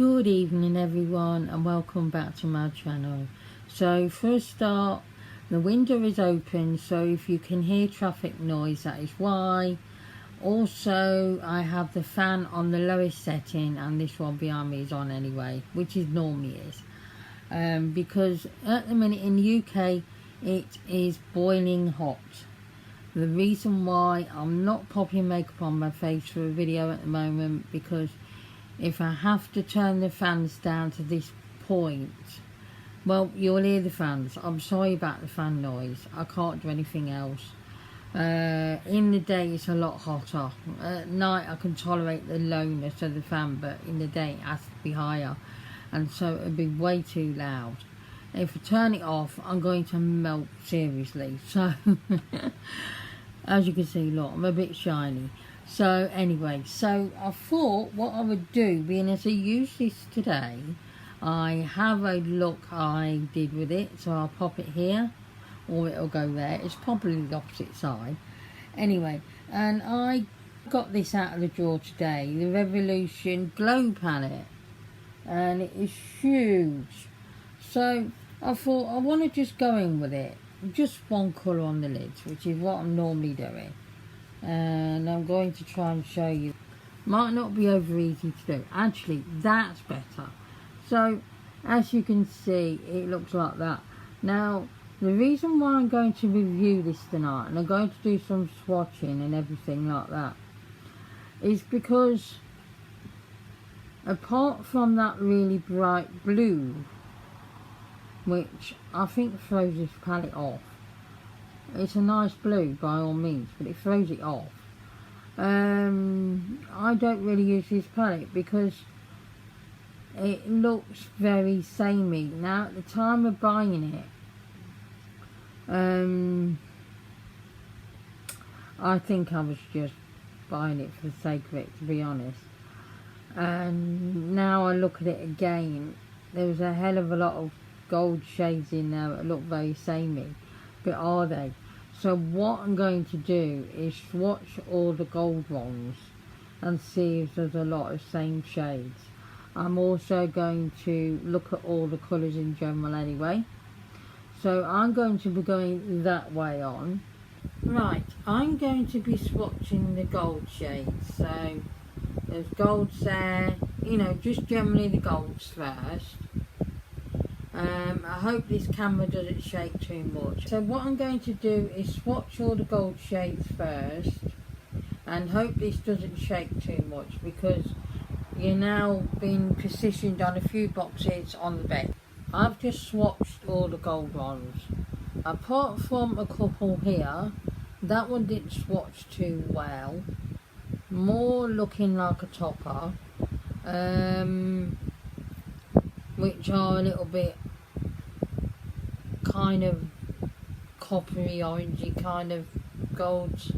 Good evening everyone, and welcome back to my channel. So for a start, the window is open, so if you can hear traffic noise, that is why. Also, I have the fan on the lowest setting, and this one behind me is on anyway, which is normally is, because at the minute in the UK it is boiling hot. The reason why I'm not popping makeup on my face for a video at the moment, because if I have to turn the fans down to this point, well, you'll hear the fans. I'm sorry about the fan noise. I can't do anything else. In the day it's a lot hotter. At night I can tolerate the lowness of the fan, but in the day it has to be higher, and so it'll be way too loud. If I turn it off, I'm going to melt, seriously. So as you can see, look, I'm a bit shiny. So anyway, so I thought what I would do, being as I use this today, I have a look I did with it, so I'll pop it here, or it'll go there. It's probably the opposite side. Anyway, and I got this out of the drawer today, the Revolution Glow Palette, and it is huge. So I thought I want to just go in with it, just one colour on the lids, which is what I'm normally doing. And I'm going to try and show you. Might not be over easy to do. Actually, that's better. So as you can see, it looks like that. Now the reason why I'm going to review this tonight, and I'm going to do some swatching and everything like that, is because apart from that really bright blue, which I think throws this palette off, it's a nice blue by all means, but it throws it off. I don't really use this palette because it looks very samey. Now at the time of buying it, I think I was just buying it for the sake of it, to be honest. And now I look at it again, there was a hell of a lot of gold shades in there that look very samey, but are they? So what I'm going to do is swatch all the gold ones and see if there's a lot of same shades. I'm also going to look at all the colours in general anyway. So I'm going to be going that way on. Right, I'm going to be swatching the gold shades. So there's golds there, you know, just generally the golds first. I hope this camera doesn't shake too much. So what I'm going to do is swatch all the gold shades first, and hope this doesn't shake too much, because you're now being positioned on a few boxes on the bed. I've just swatched all the gold ones. Apart from a couple here, that one didn't swatch too well. More looking like a topper. Which are a little bit kind of coppery orangey kind of golds.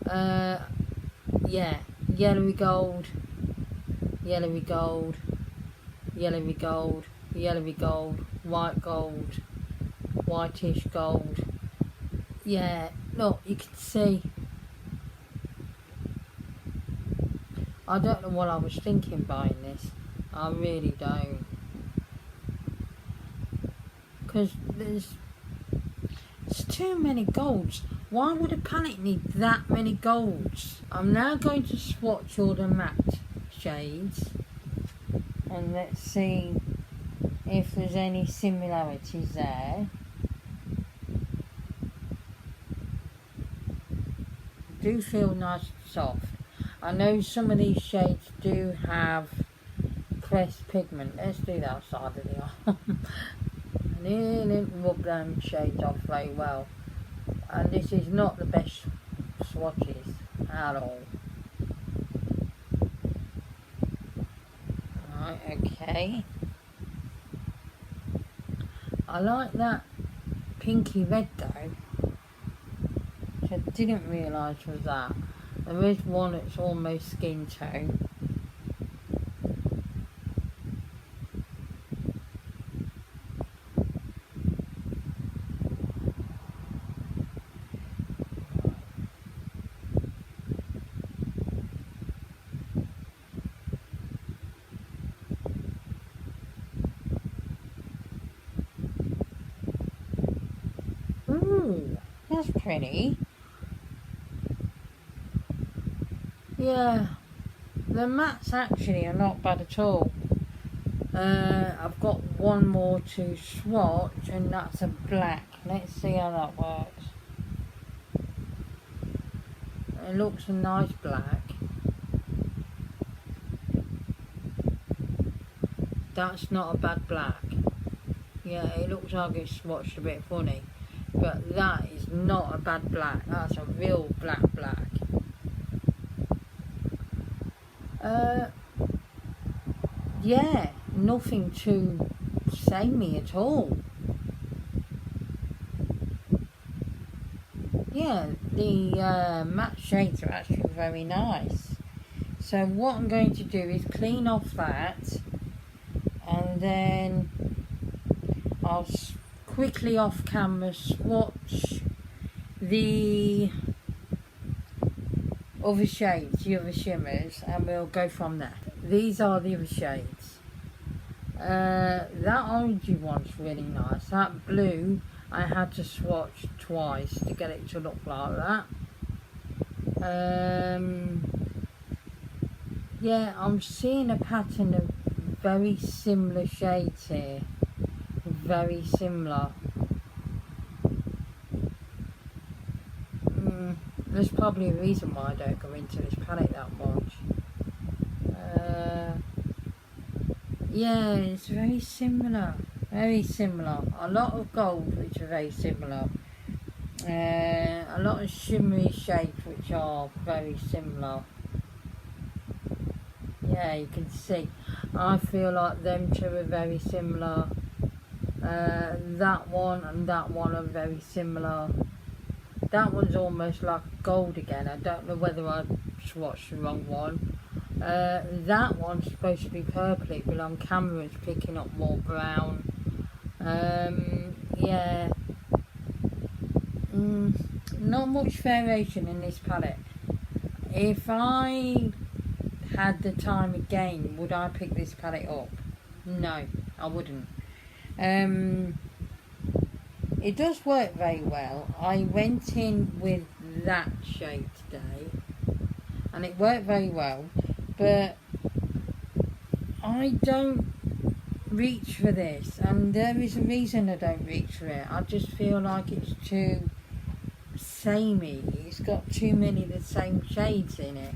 Yeah, yellowy gold, yellowy gold, yellowy gold, yellowy gold, white gold, whitish gold. Yeah, look, you can see. I don't know what I was thinking buying this. I really don't. Because there's too many golds. Why would a palette need that many golds? I'm now going to swatch all the matte shades, and let's see if there's any similarities there. Do feel nice and soft. I know some of these shades do have pressed pigment. Let's do that side of the arm. And it didn't rub them shades off very well, and this is not the best swatches at all. Right, okay. I like that pinky red though, which I didn't realise was that. There is one that's almost skin tone. pretty. Yeah, the mattes actually are not bad at all. I've got one more to swatch, and that's a black. Let's see how that works. It looks a nice black. That's not a bad black. Yeah, it looks like it's swatched a bit funny, but that is not a bad black. That's a real black. Yeah, nothing to samey at all. Yeah, the matte shades are actually very nice. So what I'm going to do is clean off that, and then I'll quickly off camera swatch the other shades, the other shimmers, and we'll go from there. These are the other shades. That orangey one's really nice. That blue I had to swatch twice to get it to look like that. Yeah, I'm seeing a pattern of very similar shades here. Very similar. There's probably a reason why I don't go into this palette that much. Yeah, it's very similar. Very similar. A lot of gold, which are very similar. A lot of shimmery shades, which are very similar. Yeah, you can see. I feel like them two are very similar. That one and that one are very similar. That one's almost like gold again. I don't know whether I swatched the wrong one. That one's supposed to be purpley, but on camera it's picking up more brown. Yeah. Not much variation in this palette. If I had the time again, would I pick this palette up? No, I wouldn't. It does work very well. I went in with that shade today, and it worked very well, but I don't reach for this, and there is a reason I don't reach for it. I just feel like it's too samey. It's got too many of the same shades in it.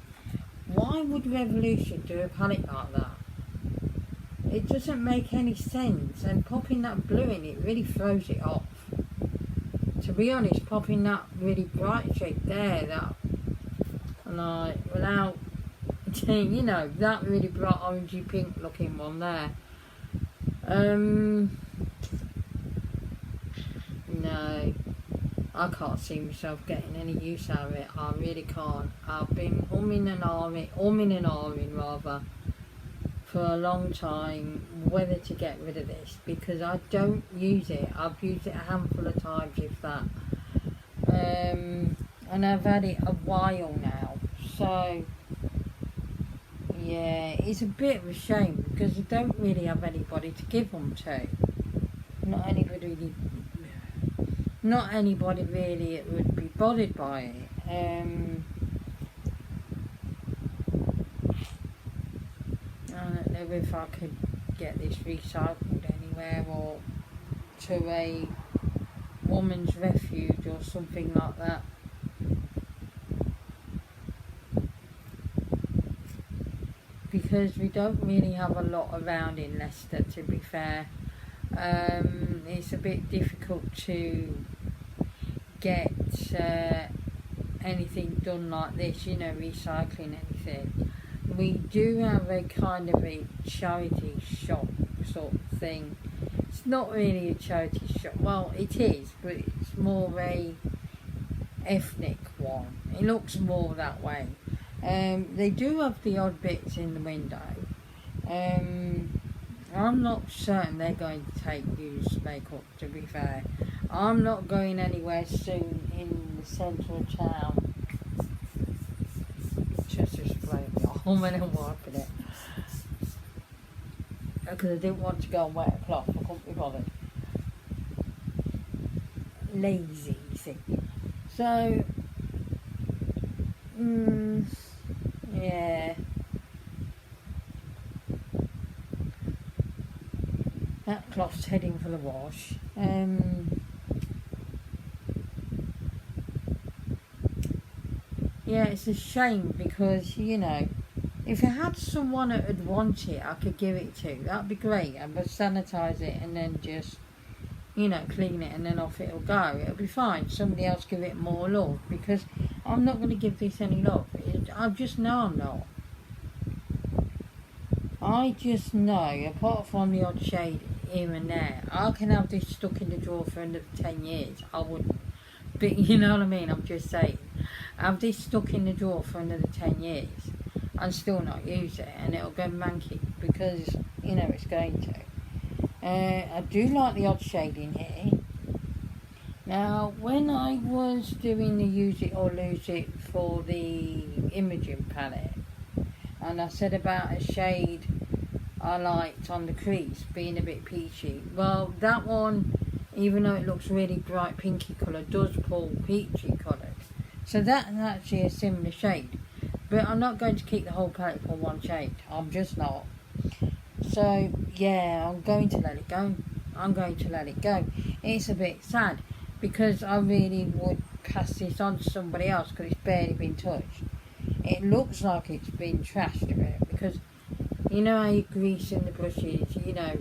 Why would Revolution do a palette like that? It doesn't make any sense, and popping that blue in it really throws it off. To be honest, popping that really bright shade there, that, like, without, you know, that really bright orangey pink looking one there. No, I can't see myself getting any use out of it. I really can't. I've been umming and ahhing rather, for a long time whether to get rid of this, because I don't use it. I've used it a handful of times, if that. And I've had it a while now. So, yeah, it's a bit of a shame, because I don't really have anybody to give them to. Not anybody really that would be bothered by it. I don't know if I could get this recycled anywhere, or to a woman's refuge or something like that. Because we don't really have a lot around in Leicester, to be fair. It's a bit difficult to get anything done like this, you know, recycling anything. We do have a kind of a charity shop sort of thing. It's not really a charity shop. Well, it is, but it's more a ethnic one. It looks more that way. They do have the odd bits in the window. I'm not certain they're going to take used makeup, to be fair. I'm not going anywhere soon in the centre of town. Just spraying me off when I'm wiping it. Because I didn't want to go and wet a cloth. I couldn't be bothered. Lazy, you see. So yeah, that cloth's heading for the wash. Yeah, it's a shame because, you know, if I had someone that would want it, I could give it to. That'd be great. I would sanitize it and then just, you know, clean it and then off it'll go. It'll be fine. Somebody else give it more love, because I'm not going to give this any love. I just know I'm not. I just know, apart from the odd shade here and there, I can have this stuck in the drawer for another 10 years. I wouldn't. But you know what I mean? I'm just saying. Have this stuck in the drawer for another 10 years and still not use it, and it'll go manky because, you know, it's going to. I do like the odd shade in here. Now, when I was doing the use it or lose it for the imaging palette, and I said about a shade I liked on the crease being a bit peachy, well, that one, even though it looks really bright pinky colour, does pull peachy colours. So that's actually a similar shade. But I'm not going to keep the whole palette for one shade. I'm just not. So, yeah, I'm going to let it go. I'm going to let it go. It's a bit sad, because I really would pass this on to somebody else because it's barely been touched. It looks like it's been trashed a bit, because you know how you grease in the brushes, you know,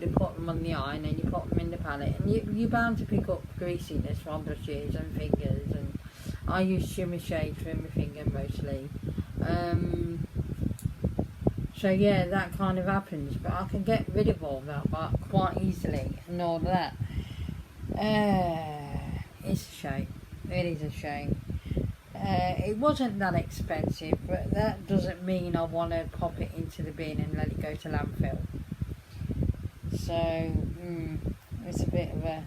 you put them on the eye and then you put them in the palette, and you're bound to pick up greasiness from brushes and fingers, and I use shimmer shades for my finger mostly. So yeah, that kind of happens, but I can get rid of all that quite easily and all that. It's a shame. It is a shame. It wasn't that expensive, but that doesn't mean I want to pop it into the bin and let it go to landfill. So it's a bit of a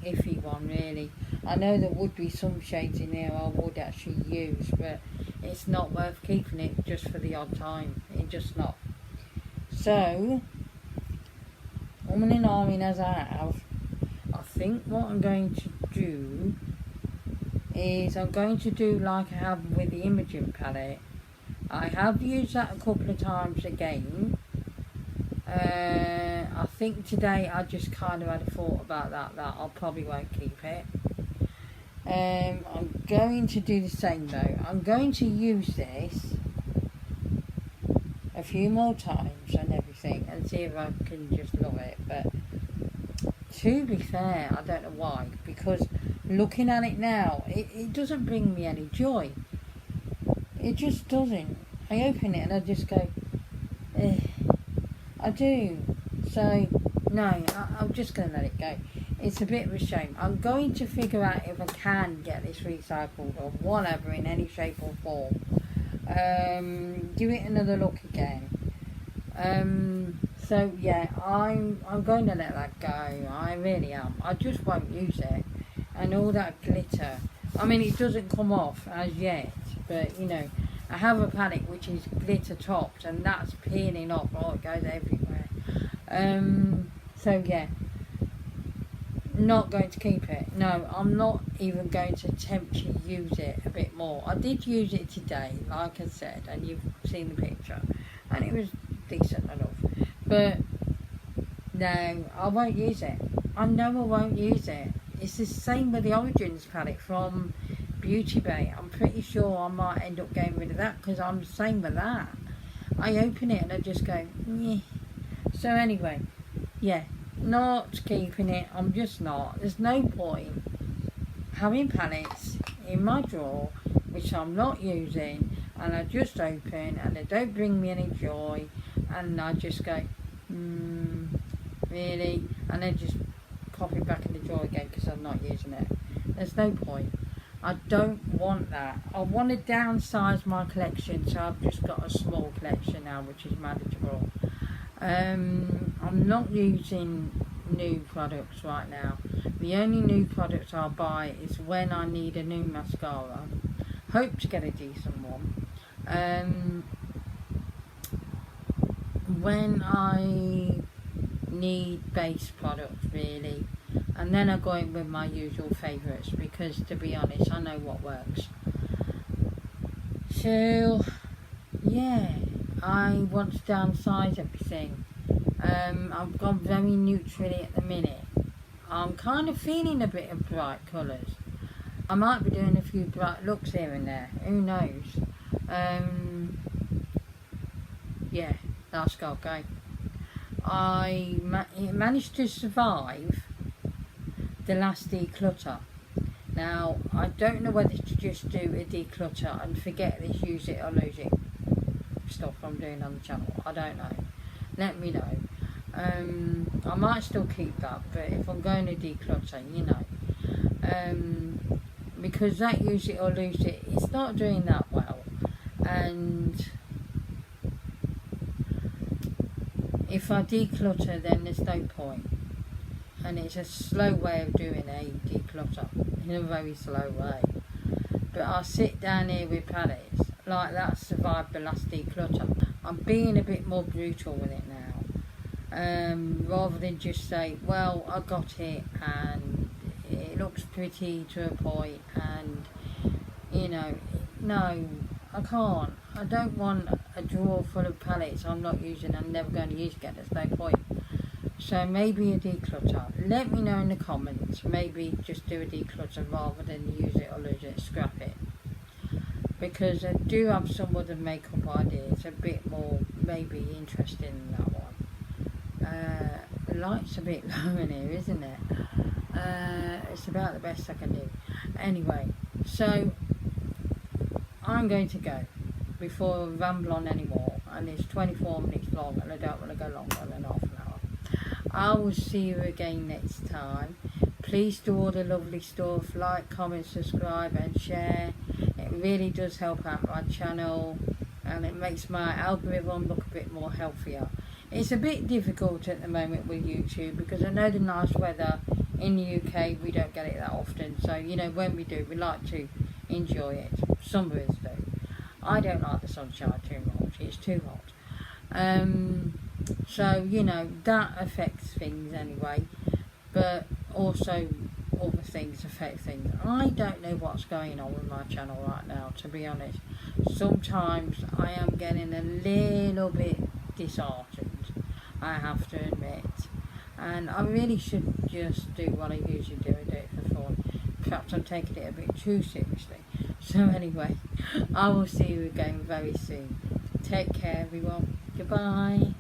iffy one, really. I know there would be some shades in there I would actually use, but it's not worth keeping it just for the odd time. It's just not. So, woman in arming as I have, I think what I'm going to do is I'm going to do like I have with the imaging palette. I have used that a couple of times again. I think today I just kind of had a thought about that I probably won't keep it. I'm going to do the same though. I'm going to use this a few more times and everything and see if I can just love it. But to be fair, I don't know why, because looking at it now, it doesn't bring me any joy. It just doesn't. I open it and I just go, I do. So, no, I'm just going to let it go. It's a bit of a shame. I'm going to figure out if I can get this recycled or whatever in any shape or form. Give it another look again. So yeah, I'm going to let that go. I really am. I just won't use it. And all that glitter, I mean, it doesn't come off as yet, but you know, I have a palette which is glitter topped, and that's peeling off. Oh, it goes everywhere. So yeah, not going to keep it. No, I'm not even going to attempt to use it a bit more. I did use it today, like I said, and you've seen the picture, and it was decent enough. But no, I won't use it. I know I won't use it. It's the same with the Origins palette from Beauty Bay. I'm pretty sure I might end up getting rid of that, because I'm the same with that. I open it and I just go, yeah. So anyway, yeah, not keeping it. I'm just not. There's no point having palettes in my drawer which I'm not using, and I just open and they don't bring me any joy, and I just go, really? And then just pop it back in the drawer again because I'm not using it. There's no point. I don't want that. I want to downsize my collection, so I've just got a small collection now, which is manageable. I'm not using new products right now. The only new products I'll buy is when I need a new mascara. Hope to get a decent one. When I need base products, really, and then I go in with my usual favourites, because to be honest, I know what works. So yeah, I want to downsize everything. I've gone very neutral at the minute. I'm kind of feeling a bit of bright colours. I might be doing a few bright looks here and there, who knows. Yeah, that's okay. I managed to survive the last declutter. Now, I don't know whether to just do a declutter and forget this use it or lose it stuff I'm doing on the channel. I don't know. Let me know. I might still keep that, but if I'm going to declutter, you know, because that use it or lose it, it's not doing that well, and if I declutter, then there's no point, and it's a slow way of doing a declutter, in a very slow way. But I'll sit down here with palettes like that survived the last declutter. I'm being a bit more brutal with it now, rather than just say, well, I got it and it looks pretty to a point, and you know, no, I can't. I don't want a drawer full of palettes I'm not using and never going to use again. There's no point. So maybe a declutter. Let me know in the comments. Maybe just do a declutter rather than use it or lose it, scrap it. Because I do have some other makeup ideas, a bit more maybe interesting than that one. The light's a bit low in here, isn't it? It's about the best I can do. Anyway, so I'm going to go before I ramble on anymore, and it's 24 minutes long and I don't want to go longer than half an hour. I will see you again next time. Please do all the lovely stuff, like, comment, subscribe and share. It really does help out my channel, and it makes my algorithm look a bit more healthier. It's a bit difficult at the moment with YouTube, because I know the nice weather in the UK, we don't get it that often. So, you know, when we do, we like to enjoy it. Some of us do. I don't like the sunshine too much. It's too hot. So, you know, that affects things anyway. But also other things affect things. I don't know what's going on with my channel right now, to be honest. Sometimes I am getting a little bit disheartened, I have to admit. And I really should just do what I usually do and do it for fun. Perhaps I'm taking it a bit too seriously. So anyway, I will see you again very soon. Take care everyone. Goodbye.